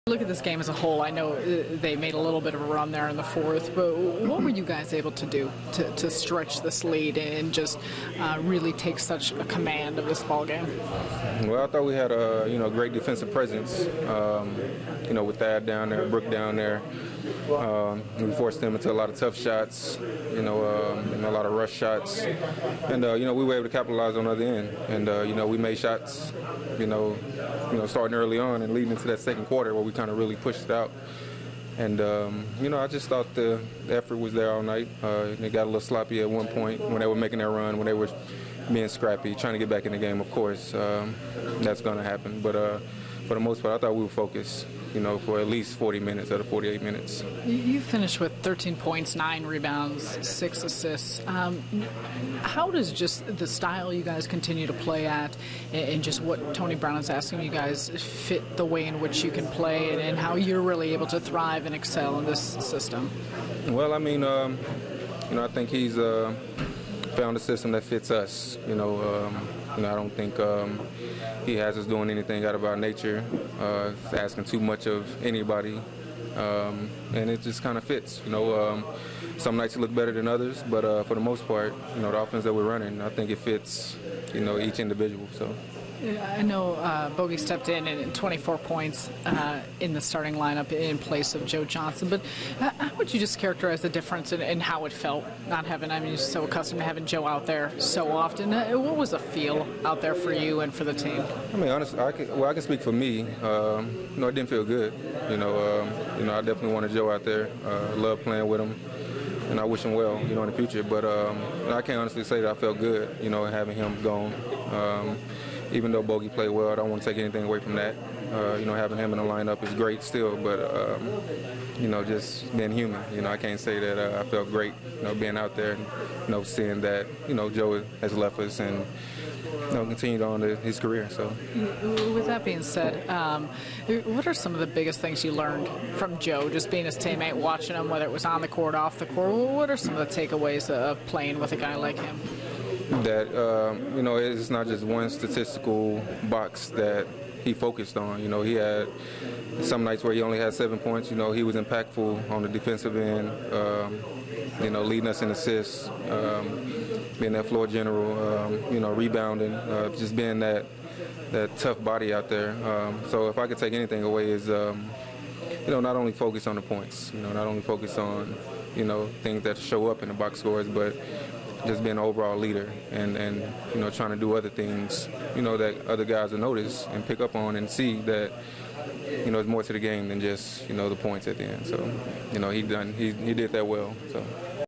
Look at this game as a whole. I know they made a little bit of a run there in the fourth, but what were you guys able to do to stretch this lead and just really take such a command of this ball game? Well, I thought we had a great defensive presence. With Thad down there, Brooke down there, we forced them into a lot of tough shots, and a lot of rush shots, and we were able to capitalize on the other end, and we made shots, starting early on and leading into that second quarter where we kind of really pushed it out. And, I just thought the effort was there all night. They got a little sloppy at one point when they were making their run, when they were being scrappy, trying to get back in the game, of course. That's going to happen. But for the most part, I thought we were focused, for at least 40 minutes out of 48 minutes. You finished with 13 points, 9 rebounds, 6 assists. How does just the style you guys continue to play at and just what Tony Brown is asking you guys fit the way in which you can play and how you're really able to thrive and excel in this system? Well, I think he's found a system that fits us. I don't think he has us doing anything out of our nature, asking too much of anybody, and it just kind of fits. Some nights look better than others, but for the most part, the offense that we're running, I think it fits, each individual. So. I know Bogey stepped in at 24 points in the starting lineup in place of Joe Johnson, but how would you just characterize the difference in how it felt not having, you're so accustomed to having Joe out there so often. What was the feel out there for you and for the team? Honestly, I can speak for me. It didn't feel good. I definitely wanted Joe out there. I love playing with him, and I wish him well, in the future. But I can't honestly say that I felt good, having him gone. Even though Bogey played well, I don't want to take anything away from that. Having him in the lineup is great still, but, just being human, I can't say that I felt great, being out there and, seeing that, Joe has left us and, continued on to his career. So, with that being said, what are some of the biggest things you learned from Joe, just being his teammate, watching him, whether it was on the court, off the court? What are some of the takeaways of playing with a guy like him? That, it's not just one statistical box that he focused on. He had some nights where he only had 7 points. He was impactful on the defensive end, leading us in assists, being that floor general, rebounding, just being that tough body out there. So if I could take anything away is, not only focus on the points, not only focus on, things that show up in the box scores, but just being an overall leader and trying to do other things, that other guys will notice and pick up on and see that, there's more to the game than just, the points at the end. So, he did that well. So.